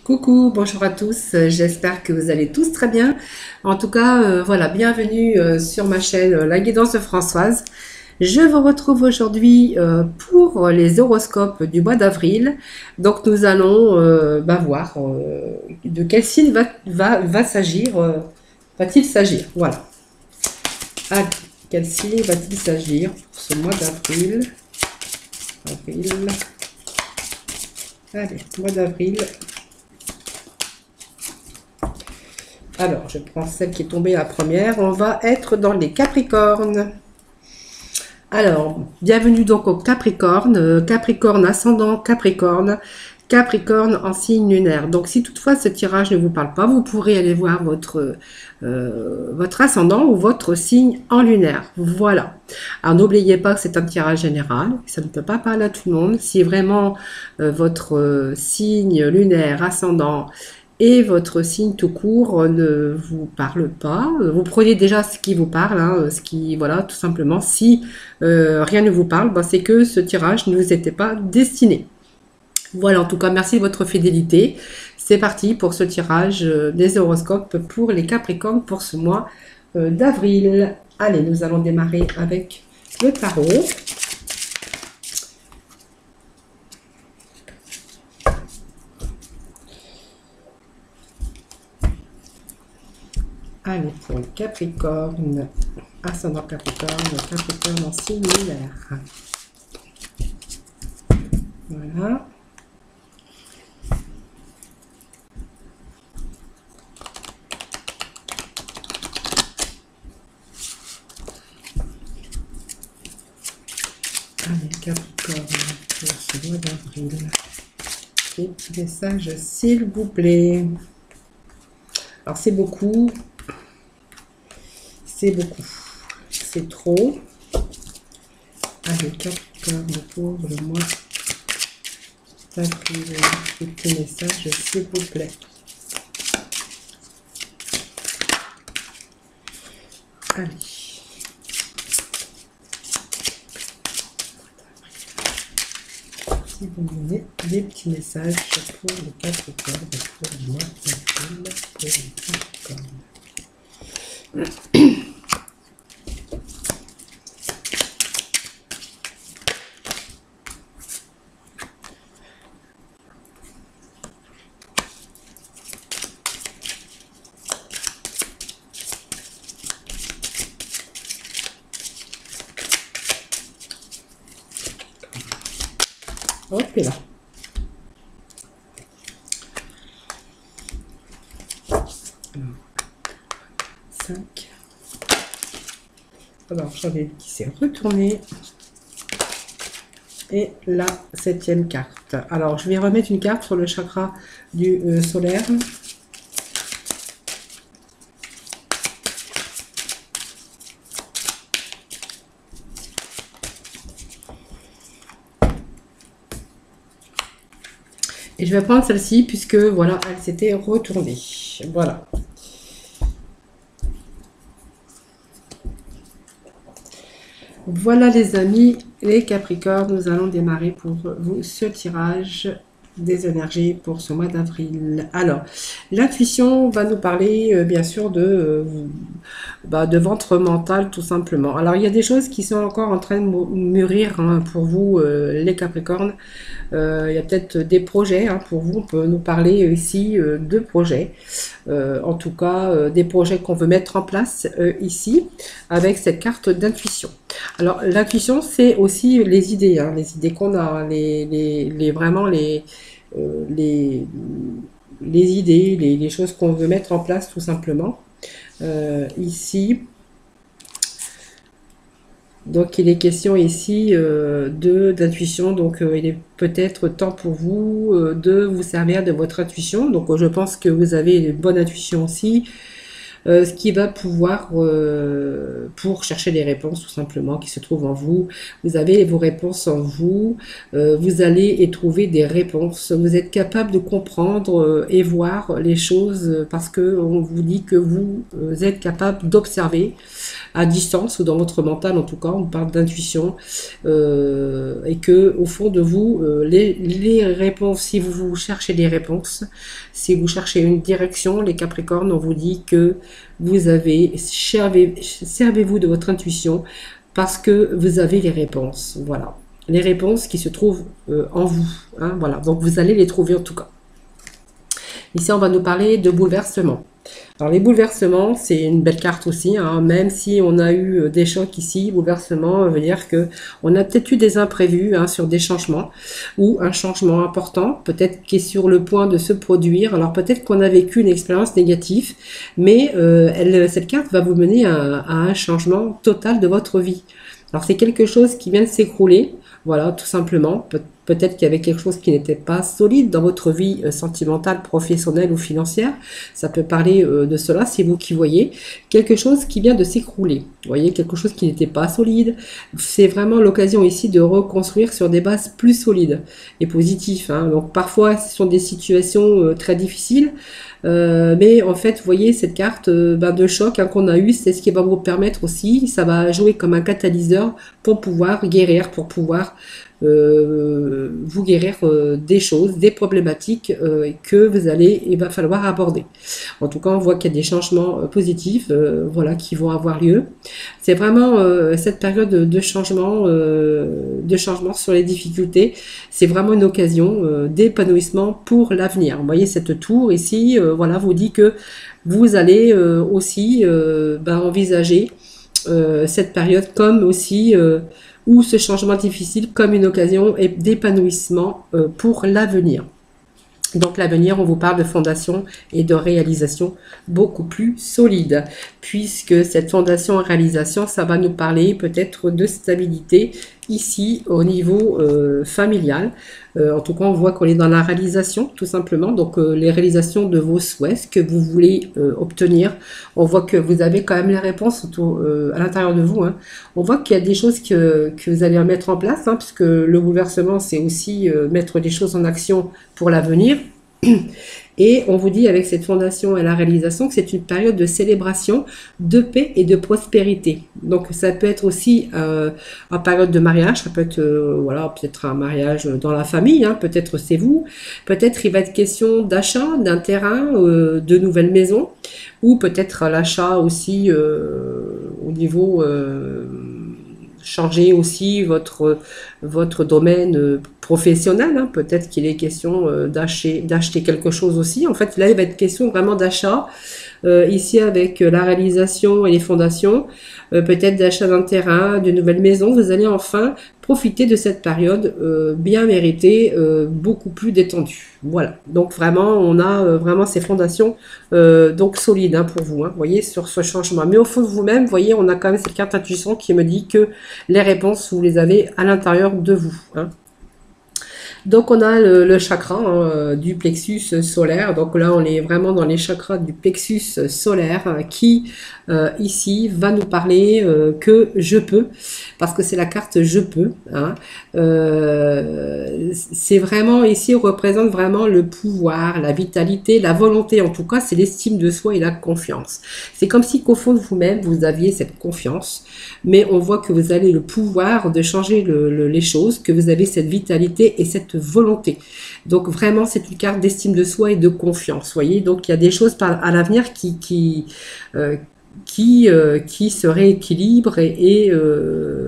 Coucou, bonjour à tous, j'espère que vous allez tous très bien. En tout cas, voilà, bienvenue sur ma chaîne La Guidance de Françoise. Je vous retrouve aujourd'hui pour les horoscopes du mois d'avril. Donc nous allons voir de quel signe va s'agir, va-t-il s'agir. Voilà. Ah, quel signe va-t-il s'agir pour ce mois d'avril? Allez, mois d'avril. Alors, je prends celle qui est tombée la première. On va être dans les Capricornes. Alors, bienvenue donc au Capricorne. Capricorne ascendant Capricorne. Capricorne en signe lunaire. Donc, si toutefois ce tirage ne vous parle pas, vous pourrez aller voir votre ascendant ou votre signe en lunaire. Voilà. Alors, n'oubliez pas que c'est un tirage général. Ça ne peut pas parler à tout le monde. Si vraiment votre signe lunaire, ascendant et votre signe tout court ne vous parle pas, vous prenez déjà ce qui vous parle, hein, voilà, tout simplement. Si rien ne vous parle, c'est que ce tirage ne vous était pas destiné. Voilà, en tout cas, merci de votre fidélité. C'est parti pour ce tirage des horoscopes pour les Capricornes pour ce mois d'avril. Allez, nous allons démarrer avec le tarot. Allez, pour le Capricorne, ascendant Capricorne, Capricorne en signe lunaire. Voilà. Allez, Capricorne, pour ce mois d'avril. Des petits messages, s'il vous plaît. Alors, c'est beaucoup. C'est beaucoup. C'est trop. Allez, Capricorne, pour le mois d'avril. Des petits messages, s'il vous plaît. Allez. Si vous me donnez des petits messages pour le Capricorne, pour le mois d'avril, pour le Capricorne. Hop là. Alors, 5. Alors, j'en ai qui s'est retourné. Et la 7e carte. Alors, je vais remettre une carte sur le chakra du solaire. Et je vais prendre celle-ci puisque, voilà, elle s'était retournée. Voilà. Voilà les amis, les Capricornes, nous allons démarrer pour vous ce tirage des énergies pour ce mois d'avril. Alors, l'intuition va nous parler bien sûr de votre mental tout simplement. Alors, il y a des choses qui sont encore en train de mûrir hein, pour vous les Capricornes. Il y a peut-être des projets hein, pour vous, on peut nous parler ici de projets. En tout cas, des projets qu'on veut mettre en place ici avec cette carte d'intuition. Alors, l'intuition, c'est aussi les idées, hein, les idées qu'on a, vraiment les idées, les choses qu'on veut mettre en place tout simplement. Ici, donc il est question ici d'intuition, donc il est peut-être temps pour vous de vous servir de votre intuition. Donc je pense que vous avez une bonne intuition aussi. ce qui va pouvoir, pour chercher les réponses tout simplement qui se trouvent en vous. Vous avez vos réponses en vous, vous allez y trouver des réponses. Vous êtes capable de comprendre et voir les choses parce que on vous dit que vous êtes capable d'observer à distance ou dans votre mental en tout cas, on parle d'intuition et que au fond de vous, les réponses, si vous cherchez des réponses, si vous cherchez une direction, les Capricornes, on vous dit que vous avez, servez-vous de votre intuition parce que vous avez les réponses, voilà. Les réponses qui se trouvent en vous, hein, voilà. Donc vous allez les trouver en tout cas. Ici, on va nous parler de bouleversement. Alors les bouleversements, c'est une belle carte aussi, hein, même si on a eu des chocs ici, bouleversement veut dire que on a peut-être eu des imprévus hein, sur des changements ou un changement important, peut-être qui est sur le point de se produire. Alors peut-être qu'on a vécu une expérience négative, mais cette carte va vous mener à un changement total de votre vie. Alors c'est quelque chose qui vient de s'écrouler, voilà, tout simplement. Peut-être qu'il y avait quelque chose qui n'était pas solide dans votre vie sentimentale, professionnelle ou financière. Ça peut parler de cela, c'est vous qui voyez. Quelque chose qui vient de s'écrouler. Vous voyez, quelque chose qui n'était pas solide. C'est vraiment l'occasion ici de reconstruire sur des bases plus solides et positives. Hein. Donc parfois, ce sont des situations très difficiles. Mais en fait, vous voyez, cette carte de choc hein, qu'on a eue, c'est ce qui va vous permettre aussi, ça va jouer comme un catalyseur pour pouvoir guérir, pour pouvoir vous guérir des choses, des problématiques que vous allez, il va falloir aborder. En tout cas, on voit qu'il y a des changements positifs, voilà, qui vont avoir lieu. C'est vraiment cette période de changement sur les difficultés. C'est vraiment une occasion d'épanouissement pour l'avenir. Vous voyez cette tour ici, voilà, vous dit que vous allez aussi envisager cette période comme aussi ou ce changement difficile comme une occasion d'épanouissement pour l'avenir. Donc l'avenir, on vous parle de fondation et de réalisation beaucoup plus solide, puisque cette fondation et réalisation, ça va nous parler peut-être de stabilité ici au niveau familial. En tout cas, on voit qu'on est dans la réalisation, tout simplement. Donc les réalisations de vos souhaits, ce que vous voulez obtenir. On voit que vous avez quand même les réponses à l'intérieur de vous. Hein. On voit qu'il y a des choses que vous allez mettre en place, hein, puisque le bouleversement, c'est aussi mettre des choses en action pour l'avenir. Et on vous dit avec cette fondation et la réalisation que c'est une période de célébration, de paix et de prospérité. Donc ça peut être aussi en période de mariage, ça peut être voilà, peut-être un mariage dans la famille, hein, peut-être c'est vous, peut-être il va être question d'achat d'un terrain, de nouvelles maisons, ou peut-être l'achat aussi au niveau changer aussi votre domaine professionnel. Hein. Peut-être qu'il est question d'acheter quelque chose aussi. En fait, là, il va être question vraiment d'achat. Ici, avec la réalisation et les fondations, peut-être d'achat d'un terrain, de nouvelles maisons, vous allez enfin profiter de cette période bien méritée, beaucoup plus détendue. Voilà. Donc vraiment, on a vraiment ces fondations donc solides hein, pour vous. Hein, vous voyez, sur ce changement. Mais au fond de vous-même, vous voyez, on a quand même cette carte intuition qui me dit que les réponses, vous les avez à l'intérieur de vous. Hein. Donc on a le chakra hein, du plexus solaire. Donc là on est vraiment dans les chakras du plexus solaire hein, qui ici va nous parler que je peux, parce que c'est la carte je peux. Hein. C'est vraiment ici on représente vraiment le pouvoir, la vitalité, la volonté. En tout cas c'est l'estime de soi et la confiance. C'est comme si qu'au fond de vous-même vous aviez cette confiance, mais on voit que vous avez le pouvoir de changer les choses, que vous avez cette vitalité et cette volonté. Donc vraiment c'est une carte d'estime de soi et de confiance, voyez. Donc il y a des choses à l'avenir qui se rééquilibrent et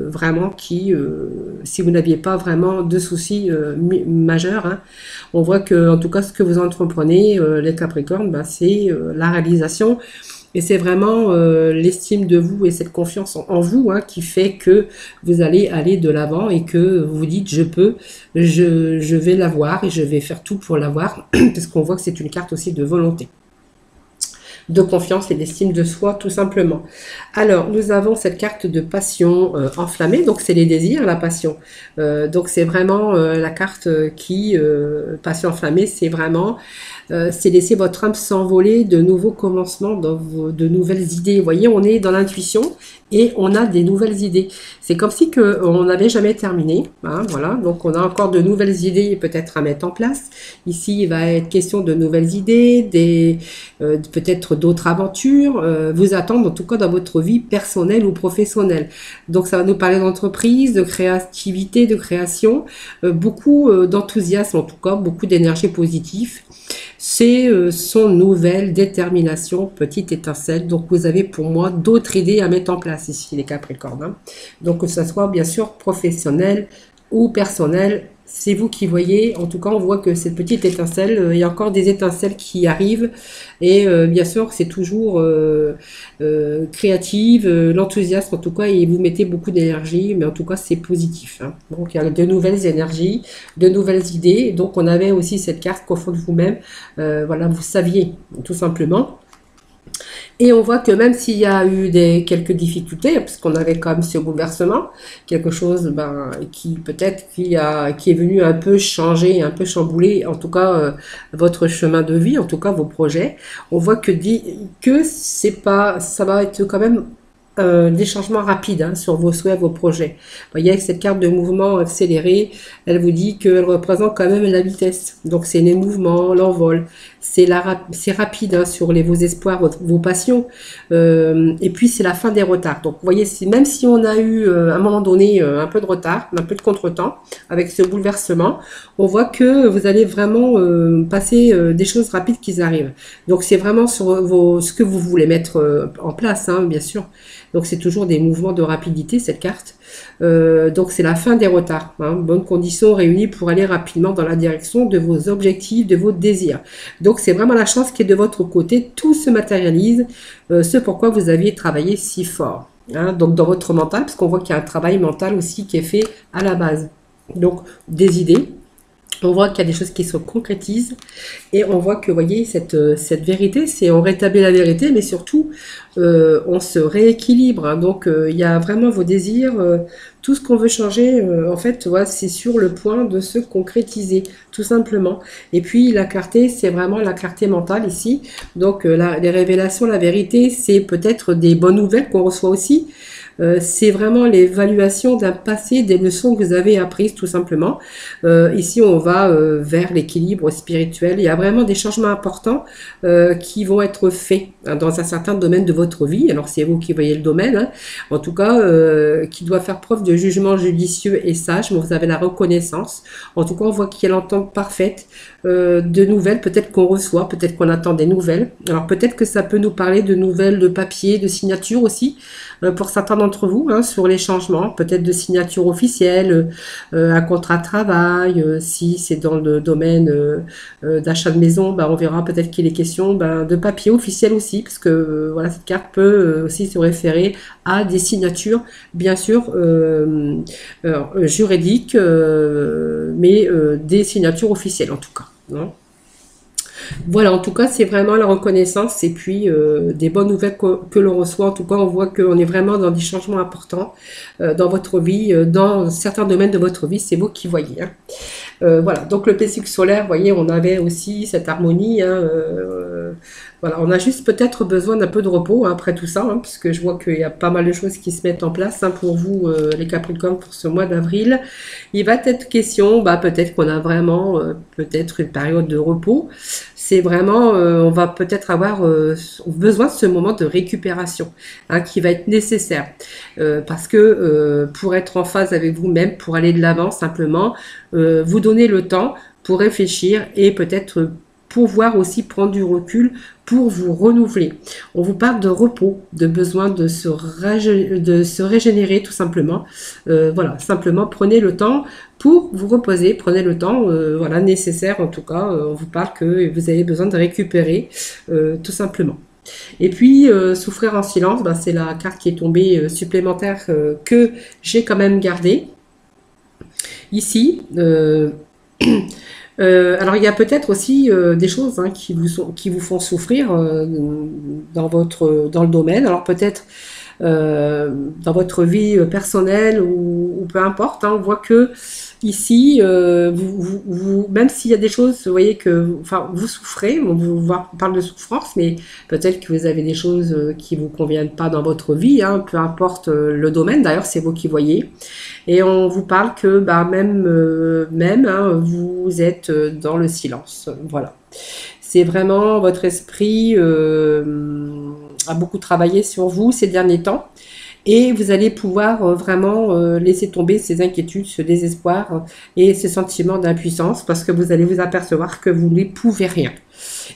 vraiment qui, si vous n'aviez pas vraiment de soucis majeurs, hein, on voit que en tout cas ce que vous entreprenez, les Capricornes, ben, c'est la réalisation. Et c'est vraiment l'estime de vous et cette confiance en vous hein, qui fait que vous allez aller de l'avant et que vous vous dites je peux, je vais l'avoir et je vais faire tout pour l'avoir parce qu'on voit que c'est une carte aussi de volonté. de confiance et d'estime de soi, tout simplement. Alors, nous avons cette carte de passion enflammée, donc c'est les désirs, la passion. Donc, c'est vraiment la carte qui, passion enflammée, c'est vraiment, c'est laisser votre âme s'envoler de nouveaux commencements, de nouvelles idées. Vous voyez, on est dans l'intuition et on a des nouvelles idées. C'est comme si on n'avait jamais terminé. Hein, voilà, donc on a encore de nouvelles idées peut-être à mettre en place. Ici, il va être question de nouvelles idées, peut-être d'autres aventures vous attendent en tout cas dans votre vie personnelle ou professionnelle. Donc ça va nous parler d'entreprise, de créativité, de création, beaucoup d'enthousiasme en tout cas, beaucoup d'énergie positive. C'est son nouvelle détermination, petite étincelle. Donc vous avez pour moi d'autres idées à mettre en place ici les Capricornes. Hein. Donc que ce soit bien sûr professionnel ou personnel, c'est vous qui voyez. En tout cas, on voit que cette petite étincelle, il y a encore des étincelles qui arrivent. Et bien sûr, c'est toujours créative, l'enthousiasme en tout cas, et vous mettez beaucoup d'énergie. Mais en tout cas, c'est positif. Hein. Donc, il y a de nouvelles énergies, de nouvelles idées. Donc, on avait aussi cette carte qu'au fond de vous-même, voilà, vous saviez tout simplement. Et on voit que même s'il y a eu quelques difficultés, parce qu'on avait quand même ce bouleversement, quelque chose qui peut-être qui est venu un peu changer, un peu chambouler, en tout cas votre chemin de vie, en tout cas vos projets, on voit que c'est pas, ça va être quand même des changements rapides hein, sur vos souhaits, vos projets. Vous voyez, avec cette carte de mouvement accéléré, elle vous dit qu'elle représente quand même la vitesse. Donc, c'est les mouvements, l'envol. C'est rapide hein, sur vos espoirs, vos passions. Et puis, c'est la fin des retards. Donc, vous voyez, même si on a eu à un moment donné un peu de retard, un peu de contretemps avec ce bouleversement, on voit que vous allez vraiment passer des choses rapides qui arrivent. Donc, c'est vraiment sur ce que vous voulez mettre en place, hein, bien sûr. Donc, c'est toujours des mouvements de rapidité, cette carte. Donc, c'est la fin des retards. Hein, bonnes conditions réunies pour aller rapidement dans la direction de vos objectifs, de vos désirs. Donc, c'est vraiment la chance qui est de votre côté. Tout se matérialise, ce pourquoi vous aviez travaillé si fort. Hein, donc, dans votre mental, parce qu'on voit qu'il y a un travail mental aussi qui est fait à la base. Donc, des idées. On voit qu'il y a des choses qui se concrétisent et on voit que, vous voyez, cette vérité, on rétablit la vérité, mais surtout, on se rééquilibre. Hein. Donc, il y a vraiment vos désirs, tout ce qu'on veut changer, en fait, ouais, c'est sur le point de se concrétiser, tout simplement. Et puis, la clarté, c'est vraiment la clarté mentale ici. Donc, les révélations, la vérité, c'est peut-être des bonnes nouvelles qu'on reçoit aussi. C'est vraiment l'évaluation d'un passé, des leçons que vous avez apprises tout simplement. Ici, on va vers l'équilibre spirituel. Il y a vraiment des changements importants qui vont être faits hein, dans un certain domaine de votre vie. Alors, c'est vous qui voyez le domaine. Hein. En tout cas, qui doit faire preuve de jugement judicieux et sage. Mais vous avez la reconnaissance. En tout cas, on voit qu'il y a l'entente parfaite de nouvelles. Peut-être qu'on reçoit, peut-être qu'on attend des nouvelles. Alors, peut-être que ça peut nous parler de nouvelles de papier, de signature aussi. Pour certains d'entre vous, hein, sur les changements, peut-être de signature officielle, un contrat de travail, si c'est dans le domaine d'achat de maison, on verra peut-être qu'il est question de papier officiel aussi, parce que voilà, cette carte peut aussi se référer à des signatures, bien sûr, juridiques, mais des signatures officielles en tout cas. Hein. Voilà, en tout cas, c'est vraiment la reconnaissance et puis des bonnes nouvelles que l'on reçoit. En tout cas, on voit qu'on est vraiment dans des changements importants dans votre vie, dans certains domaines de votre vie. C'est vous qui voyez. Hein. Voilà, donc le plexus solaire, vous voyez, on avait aussi cette harmonie. Hein, voilà, on a juste peut-être besoin d'un peu de repos hein, après tout ça, hein, puisque je vois qu'il y a pas mal de choses qui se mettent en place hein, pour vous, les Capricornes, pour ce mois d'avril. Il va être question, peut-être qu'on a vraiment peut-être une période de repos. C'est vraiment, on va peut-être avoir besoin de ce moment de récupération hein, qui va être nécessaire. Parce que pour être en phase avec vous-même, pour aller de l'avant simplement, vous donner le temps pour réfléchir et peut-être pouvoir aussi prendre du recul pour vous renouveler. On vous parle de repos, de besoin de se régénérer tout simplement. Voilà, simplement prenez le temps pour vous reposer, prenez le temps voilà, nécessaire en tout cas. On vous parle que vous avez besoin de récupérer tout simplement. Et puis, souffrir en silence, c'est la carte qui est tombée supplémentaire que j'ai quand même gardée. Ici, Alors il y a peut-être aussi des choses hein, qui vous font souffrir dans le domaine. Alors peut-être dans votre vie personnelle ou peu importe. Hein, on voit que ici, même s'il y a des choses, vous voyez que, enfin, vous souffrez. On parle de souffrance, mais peut-être que vous avez des choses qui vous conviennent pas dans votre vie. Hein, peu importe le domaine. D'ailleurs, c'est vous qui voyez. Et on vous parle que, bah, même, hein, vous êtes dans le silence. Voilà. C'est vraiment votre esprit a beaucoup travaillé sur vous ces derniers temps. Et vous allez pouvoir vraiment laisser tomber ces inquiétudes, ce désespoir et ces sentiments d'impuissance parce que vous allez vous apercevoir que vous ne pouvez rien.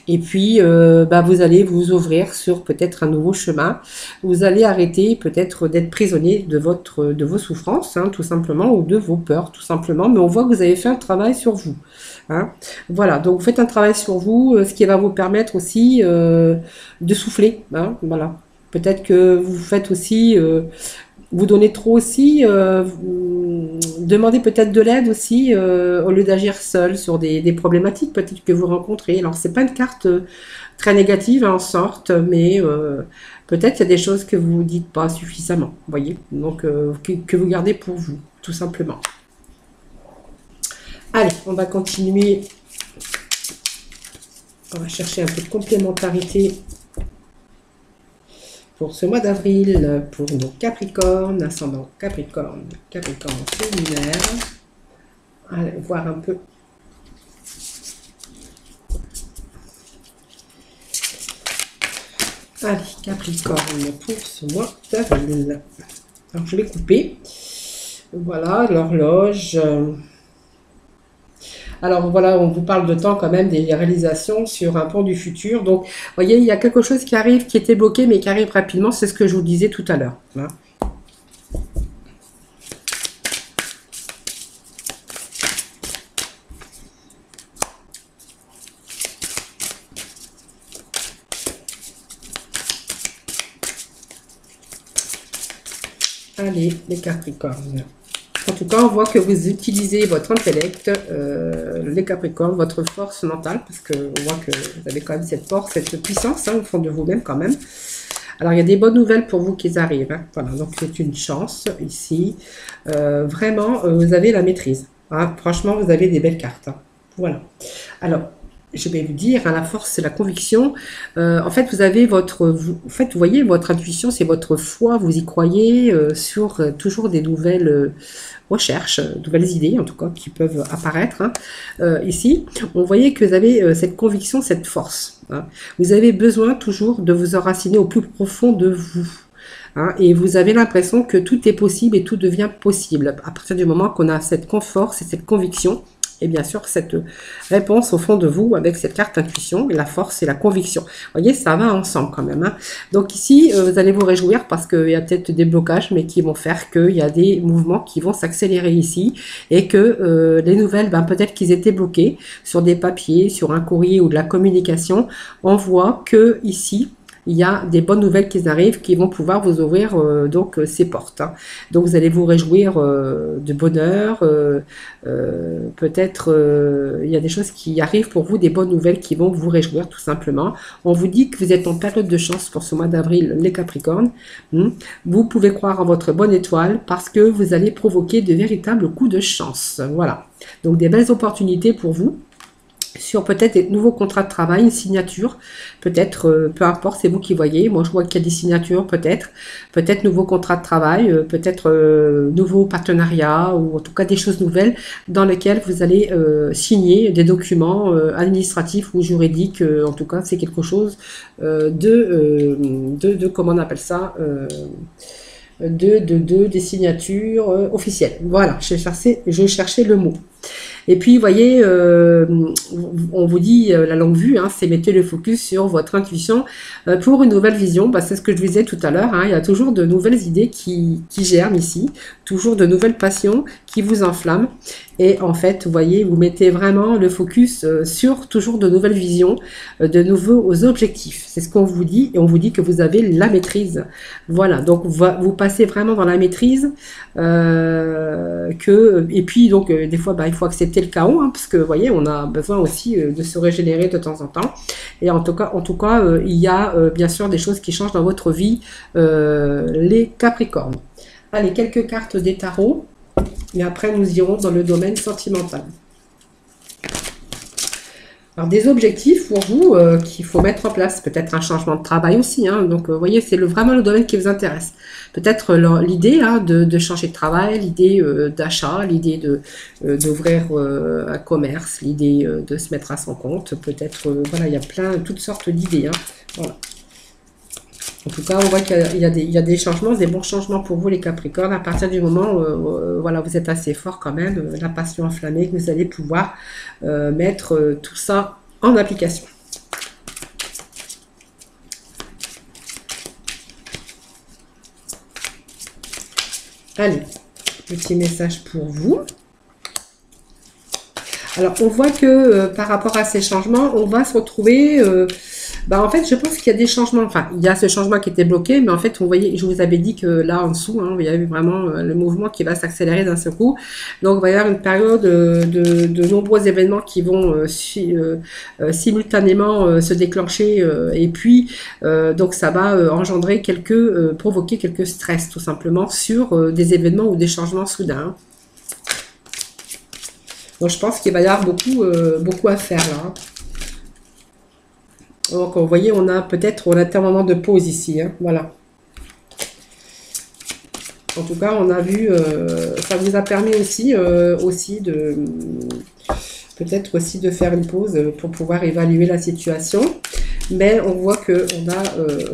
Et puis, bah, vous allez vous ouvrir sur peut-être un nouveau chemin. Vous allez arrêter peut-être d'être prisonnier de vos souffrances, hein, tout simplement, ou de vos peurs, tout simplement. Mais on voit que vous avez fait un travail sur vous. Hein. Voilà, donc vous faites un travail sur vous, ce qui va vous permettre aussi de souffler. Hein, voilà. Peut-être que vous faites aussi, vous donnez trop aussi, demandez peut-être de l'aide aussi, au lieu d'agir seul sur des problématiques peut-être que vous rencontrez. Alors, c'est pas une carte très négative hein, en sorte, mais peut-être il y a des choses que vous ne dites pas suffisamment, vous voyez, donc que vous gardez pour vous, tout simplement. Allez, on va continuer. On va chercher un peu de complémentarité pour ce mois d'avril, pour nos Capricornes, ascendant Capricorne, Capricorne solaire. Allez, voir un peu. Allez, Capricorne, pour ce mois d'avril. Alors, je vais couper. Voilà, l'horloge. Alors voilà, on vous parle de temps quand même des réalisations sur un pan du futur. Donc, vous voyez, il y a quelque chose qui arrive, qui était bloqué, mais qui arrive rapidement. C'est ce que je vous disais tout à l'heure. Hein. Allez, les Capricornes. En tout cas, on voit que vous utilisez votre intellect, les Capricornes, votre force mentale, parce qu'on voit que vous avez quand même cette force, cette puissance hein, au fond de vous-même quand même. Alors, il y a des bonnes nouvelles pour vous qui arrivent. Hein. Voilà, donc c'est une chance ici. Vraiment, vous avez la maîtrise. Hein. Franchement, vous avez des belles cartes. Hein. Voilà. Alors, je vais vous dire, hein, la force, c'est la conviction. En fait, vous avez vous voyez, votre intuition, c'est votre foi. Vous y croyez sur toujours des nouvelles recherches, nouvelles idées, en tout cas, qui peuvent apparaître. Hein. Ici, on voyait que vous avez cette conviction, cette force. Hein. Vous avez besoin toujours de vous enraciner au plus profond de vous. Hein, et vous avez l'impression que tout est possible et tout devient possible. À partir du moment qu'on a cette force et cette conviction, et bien sûr, cette réponse au fond de vous avec cette carte intuition, la force et la conviction. Vous voyez, ça va ensemble quand même. Hein. Donc ici, vous allez vous réjouir parce qu'il y a peut-être des blocages, mais qui vont faire qu'il y a des mouvements qui vont s'accélérer ici et que les nouvelles, ben, peut-être qu'ils étaient bloqués sur des papiers, sur un courrier ou de la communication. On voit que ici, il y a des bonnes nouvelles qui arrivent qui vont pouvoir vous ouvrir donc ces portes. Hein. Donc vous allez vous réjouir de bonheur. Peut-être il y a des choses qui arrivent pour vous, des bonnes nouvelles qui vont vous réjouir tout simplement. On vous dit que vous êtes en période de chance pour ce mois d'avril, les Capricornes. Vous pouvez croire en votre bonne étoile parce que vous allez provoquer de véritables coups de chance. Voilà. Donc des belles opportunités pour vous. Sur peut-être des nouveaux contrats de travail, une signature, peut-être, peu importe, c'est vous qui voyez. Moi, je vois qu'il y a des signatures, peut-être nouveaux contrats de travail, peut-être nouveaux partenariats, ou en tout cas des choses nouvelles dans lesquelles vous allez signer des documents administratifs ou juridiques. En tout cas, c'est quelque chose comment on appelle ça des signatures officielles. Voilà, je cherchais le mot. Et puis, vous voyez, on vous dit la longue vue, hein, c'est mettez le focus sur votre intuition pour une nouvelle vision. Bah, c'est ce que je vous disais tout à l'heure. Hein, il y a toujours de nouvelles idées qui germent ici, toujours de nouvelles passions qui vous enflamme. Et en fait, vous voyez, vous mettez vraiment le focus sur toujours de nouvelles visions, de nouveaux objectifs. C'est ce qu'on vous dit, et on vous dit que vous avez la maîtrise. Voilà, donc vous passez vraiment dans la maîtrise. Et puis, donc, des fois, il faut accepter le chaos, hein, parce que, vous voyez, on a besoin aussi de se régénérer de temps en temps. Et en tout cas, il y a bien sûr des choses qui changent dans votre vie, les Capricornes. Allez, quelques cartes des tarots. Et après, nous irons dans le domaine sentimental. Alors, des objectifs pour vous qu'il faut mettre en place. Peut-être un changement de travail aussi. Hein. Donc, vous voyez, c'est vraiment le domaine qui vous intéresse. Peut-être l'idée de changer de travail, l'idée d'achat, l'idée d'ouvrir un commerce, l'idée de se mettre à son compte. Peut-être, voilà, il y a toutes sortes d'idées. Hein. Voilà. En tout cas, on voit qu'il y a des changements, des bons changements pour vous les Capricornes, à partir du moment où voilà, vous êtes assez fort quand même, la passion enflammée, que vous allez pouvoir mettre tout ça en application. Allez, petit message pour vous. Alors, on voit que par rapport à ces changements, on va se retrouver... en fait, je pense qu'il y a des changements. Enfin, il y a ce changement qui était bloqué, mais en fait, vous voyez, je vous avais dit que là, en dessous, hein, il y a eu vraiment le mouvement qui va s'accélérer d'un seul coup. Donc, il va y avoir une période de nombreux événements qui vont simultanément se déclencher. Et puis, donc, ça va provoquer quelques stress, tout simplement, sur des événements ou des changements soudains. Donc, je pense qu'il va y avoir beaucoup à faire là. Donc, vous voyez, on a un moment de pause ici. Hein, voilà. En tout cas, on a vu, ça vous a permis aussi de peut-être aussi de faire une pause pour pouvoir évaluer la situation. Mais on voit qu'on a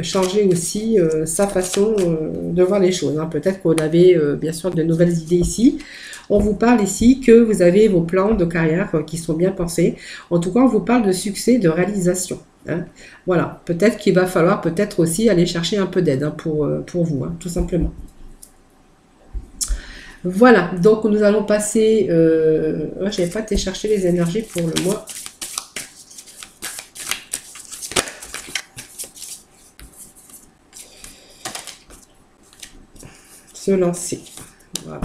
changé aussi sa façon de voir les choses. Hein. Peut-être qu'on avait bien sûr de nouvelles idées ici. On vous parle ici que vous avez vos plans de carrière qui sont bien pensés. En tout cas, on vous parle de succès, de réalisation. Hein. Voilà, peut-être qu'il va falloir aussi aller chercher un peu d'aide hein, pour vous, hein, tout simplement. Voilà, donc nous allons passer... je n'avais pas été chercher les énergies pour le mois. Se lancer. Voilà.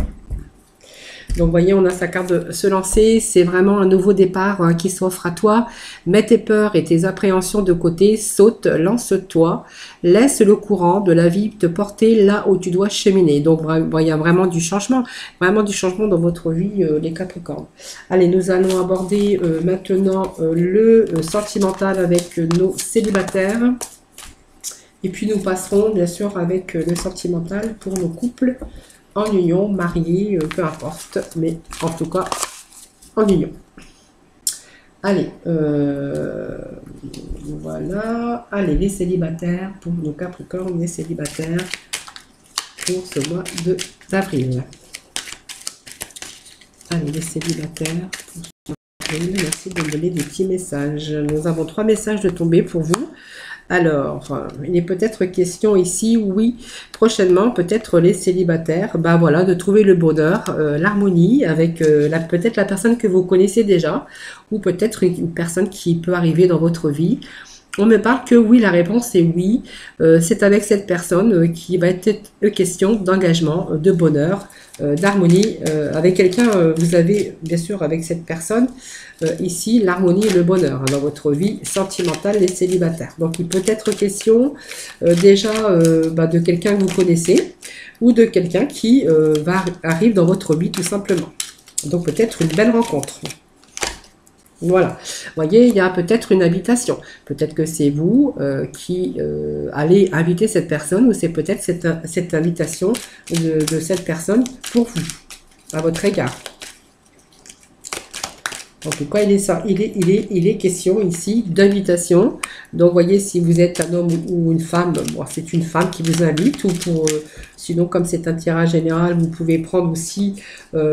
Donc, vous voyez, on a sa carte de se lancer. C'est vraiment un nouveau départ hein, qui s'offre à toi. Mets tes peurs et tes appréhensions de côté. Saute, lance-toi. Laisse le courant de la vie te porter là où tu dois cheminer. Donc, il y a vraiment du changement dans votre vie, les Capricornes. Allez, nous allons aborder maintenant le sentimental avec nos célibataires. Et puis, nous passerons, bien sûr, avec le sentimental pour nos couples en union, mariés, peu importe, mais en tout cas, en union. Allez, voilà. Allez, les célibataires, pour nos Capricornes, les célibataires, pour ce mois d'avril. Allez, les célibataires, pour ce mois d'avril, merci de me donner des petits messages. Nous avons 3 messages de tomber pour vous. Alors, il est peut-être question ici, oui, prochainement, peut-être les célibataires, voilà, de trouver le bonheur, l'harmonie avec peut-être la personne que vous connaissez déjà, ou peut-être une personne qui peut arriver dans votre vie. On me parle que oui, la réponse est oui. C'est avec cette personne qui va être question d'engagement, de bonheur, d'harmonie. Avec quelqu'un, vous avez bien sûr avec cette personne ici l'harmonie et le bonheur dans votre vie sentimentale, les célibataires. Donc il peut être question déjà de quelqu'un que vous connaissez ou de quelqu'un qui arrive dans votre vie tout simplement. Donc peut-être une belle rencontre. Voilà, vous voyez, il y a peut-être une invitation. Peut-être que c'est vous qui allez inviter cette personne ou c'est peut-être cette invitation de cette personne pour vous, à votre égard. En tout cas, il est question ici d'invitation. Donc, voyez, si vous êtes un homme ou une femme, bon, c'est une femme qui vous invite. Ou pour, sinon, comme c'est un tirage général, vous pouvez prendre aussi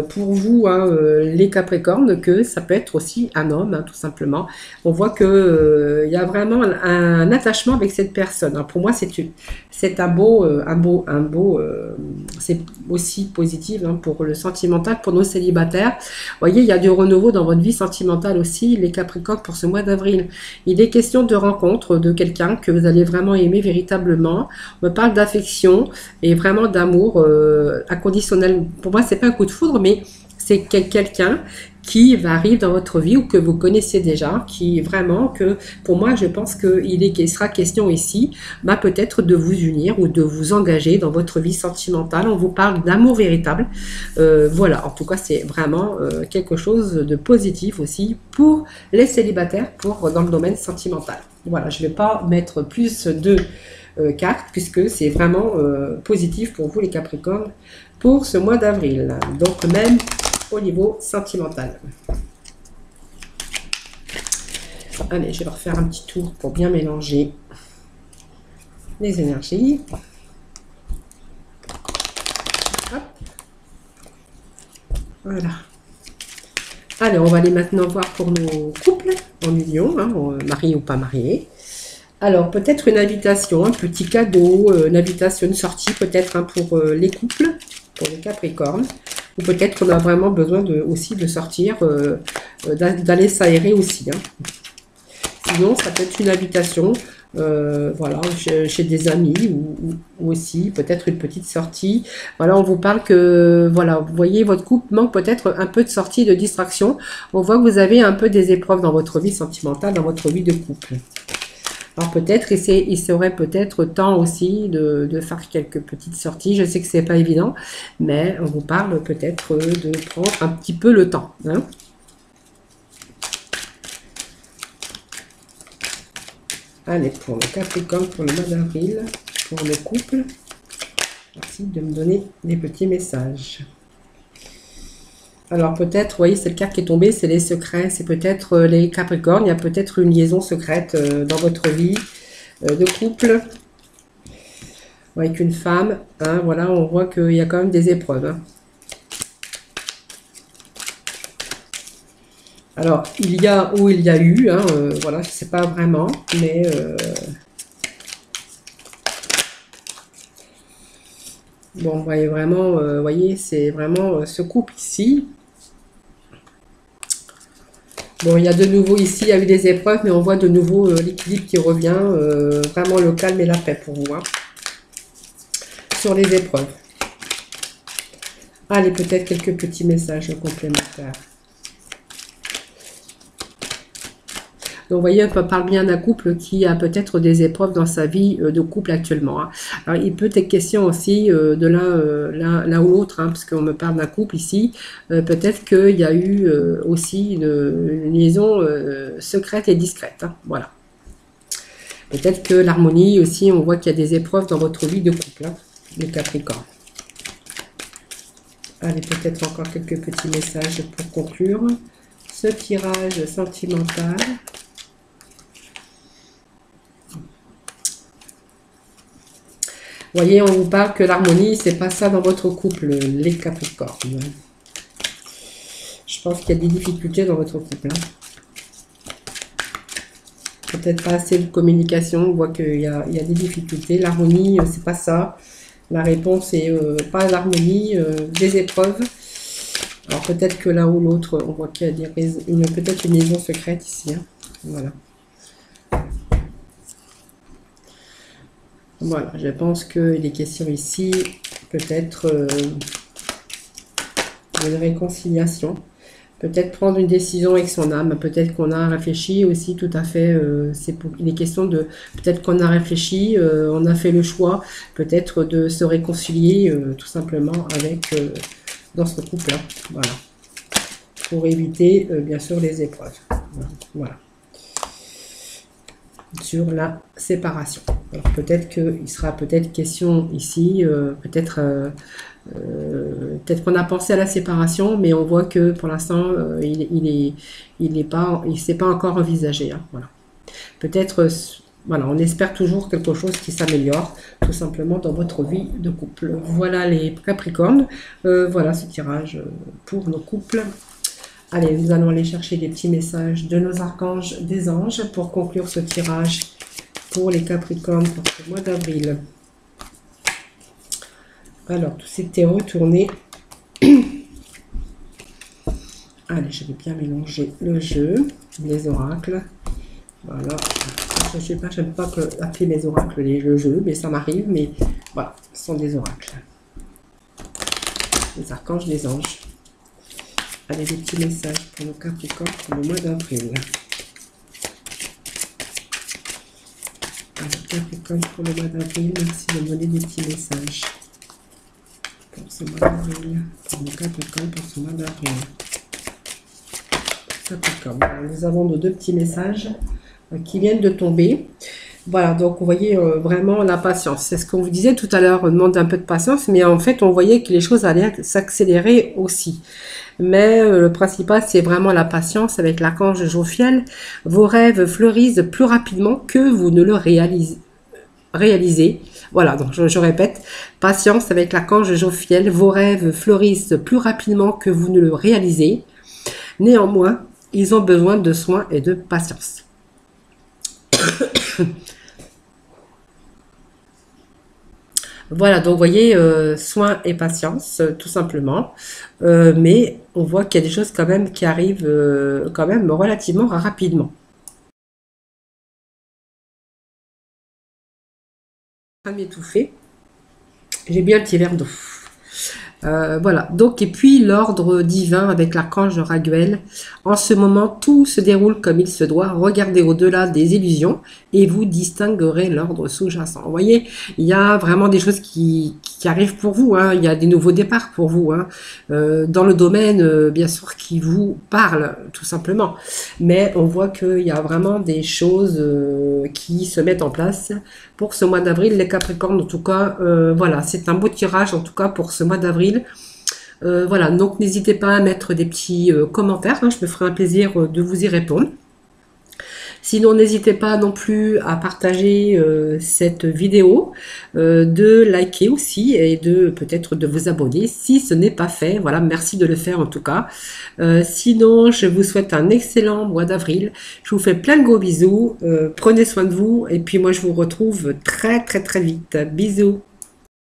pour vous, hein, les Capricornes, que ça peut être aussi un homme, hein, tout simplement. On voit que il y a vraiment un attachement avec cette personne. Hein. Pour moi, c'est un beau, c'est aussi positif, hein, pour le sentimental, pour nos célibataires. Vous voyez, il y a du renouveau dans votre vie sentimentale aussi, les Capricornes, pour ce mois d'avril. Il est question de rencontre de quelqu'un que vous allez vraiment aimer véritablement. On me parle d'affection et vraiment d'amour inconditionnel. Pour moi, c'est pas un coup de foudre, mais c'est quelqu'un qui arrive dans votre vie ou que vous connaissez déjà, qui vraiment que, pour moi, je pense qu'il sera question ici, bah, peut-être de vous unir ou de vous engager dans votre vie sentimentale. On vous parle d'amour véritable. Voilà, en tout cas, c'est vraiment quelque chose de positif aussi pour les célibataires, dans le domaine sentimental. Voilà, je ne vais pas mettre plus de cartes puisque c'est vraiment positif pour vous, les Capricornes, pour ce mois d'avril. Donc, même au niveau sentimental. Allez, je vais leur faire un petit tour pour bien mélanger les énergies. Hop. Voilà. Allez, on va aller maintenant voir pour nos couples en union, hein, mariés ou pas mariés. Alors, peut-être une invitation, un petit cadeau, une invitation, une sortie peut-être, hein, pour les couples, pour les Capricornes. Ou peut-être qu'on a vraiment besoin aussi de sortir, d'aller s'aérer aussi. Hein. Sinon, ça peut être une invitation, voilà, chez des amis ou aussi peut-être une petite sortie. Voilà, on vous parle que, voilà, vous voyez, votre couple manque peut-être un peu de sortie, de distraction. On voit que vous avez un peu des épreuves dans votre vie sentimentale, dans votre vie de couple. Alors peut-être, il serait peut-être temps aussi de faire quelques petites sorties. Je sais que c'est pas évident, mais on vous parle peut-être de prendre un petit peu le temps. Hein. Allez, pour le Capricorne, pour le mois d'avril, pour le couple, merci de me donner des petits messages. Alors peut-être, vous voyez, cette carte qui est tombée, c'est les secrets, c'est peut-être les Capricornes, il y a peut-être une liaison secrète dans votre vie de couple avec une femme. Hein, voilà, on voit qu'il y a quand même des épreuves. Hein. Alors, il y a ou il y a eu, hein, voilà, je ne sais pas vraiment, mais... bon, vous voyez vraiment, voyez, c'est vraiment ce couple ici. Bon, il y a de nouveau ici, il y a eu des épreuves, mais on voit de nouveau l'équilibre qui revient, vraiment le calme et la paix pour vous, hein, sur les épreuves. Allez, peut-être quelques petits messages complémentaires. Donc, vous voyez, on parle bien d'un couple qui a peut-être des épreuves dans sa vie de couple actuellement. Hein. Alors, il peut être question aussi de l'un ou l'autre, hein, parce qu'on me parle d'un couple ici. Peut-être qu'il y a eu aussi une liaison secrète et discrète. Hein, voilà. Peut-être que l'harmonie aussi, on voit qu'il y a des épreuves dans votre vie de couple, hein, les Capricornes. Allez, peut-être encore quelques petits messages pour conclure ce tirage sentimental. Vous voyez, on vous parle que l'harmonie, c'est pas ça dans votre couple, les Capricornes. Je pense qu'il y a des difficultés dans votre couple. Hein. Peut-être pas assez de communication, on voit qu'il y a des difficultés. L'harmonie, c'est pas ça. La réponse est pas l'harmonie, des épreuves. Alors peut-être que l'un ou l'autre, on voit qu'il y a peut-être une liaison secrète ici. Hein. Voilà. Voilà, je pense qu'il est question ici peut-être d'une réconciliation. Peut-être prendre une décision avec son âme. Peut-être qu'on a réfléchi aussi tout à fait. Il est question de... Peut-être qu'on a réfléchi, on a fait le choix peut-être de se réconcilier tout simplement avec... dans ce couple-là. Voilà. Pour éviter, bien sûr, les épreuves. Voilà. sur la séparation. Alors peut-être qu'il sera peut-être question ici, peut-être qu'on a pensé à la séparation, mais on voit que pour l'instant il s'est pas encore envisagé. Hein, voilà. Peut-être, voilà, on espère toujours quelque chose qui s'améliore, tout simplement dans votre vie de couple. Voilà les Capricornes. Voilà ce tirage pour nos couples. Allez, nous allons aller chercher des petits messages de nos archanges, des anges, pour conclure ce tirage pour les Capricornes pour ce mois d'avril. Alors, tout s'était retourné. Allez, je vais bien mélanger le jeu, les oracles. Voilà. Je sais pas, j'aime pas appeler mes oracles le jeu, mais ça m'arrive. Mais voilà, ce sont des oracles. Les archanges, les anges. Allez, des petits messages pour nos Capricornes pour le mois d'avril. Alors, Capricorne pour le mois d'avril, merci de me donner des petits messages. Pour ce mois d'avril, pour nos Capricornes pour ce mois d'avril. Capricorne, nous avons nos deux petits messages qui viennent de tomber. Voilà, donc vous voyez vraiment la patience. C'est ce qu'on vous disait tout à l'heure, on demande un peu de patience, mais en fait on voyait que les choses allaient s'accélérer aussi. Mais le principal, c'est vraiment la patience avec l'archange Jophiel. Vos rêves fleurissent plus rapidement que vous ne le réalisez. Voilà, donc je répète, patience avec l'archange Jophiel. Vos rêves fleurissent plus rapidement que vous ne le réalisez. Néanmoins, ils ont besoin de soins et de patience. Voilà, donc vous voyez, soin et patience, tout simplement. Mais on voit qu'il y a des choses quand même qui arrivent quand même relativement rapidement. Je vais m'étouffer. J'ai bien un petit verre d'eau. Voilà, donc et puis l'ordre divin avec l'archange Raguel. En ce moment, tout se déroule comme il se doit. Regardez au-delà des illusions et vous distinguerez l'ordre sous-jacent. Vous voyez, il y a vraiment des choses qui arrivent pour vous. Hein. Il y a des nouveaux départs pour vous. Hein. Dans le domaine, bien sûr, qui vous parle, tout simplement. Mais on voit qu'il y a vraiment des choses qui se mettent en place pour ce mois d'avril. Les Capricornes, en tout cas, voilà, c'est un beau tirage, en tout cas, pour ce mois d'avril. Voilà, donc n'hésitez pas à mettre des petits commentaires, hein, je me ferai un plaisir de vous y répondre. Sinon, n'hésitez pas non plus à partager cette vidéo, de liker aussi et de peut-être de vous abonner si ce n'est pas fait. Voilà, merci de le faire en tout cas. Sinon, je vous souhaite un excellent mois d'avril. Je vous fais plein de gros bisous. Prenez soin de vous et puis moi je vous retrouve très vite. Bisous.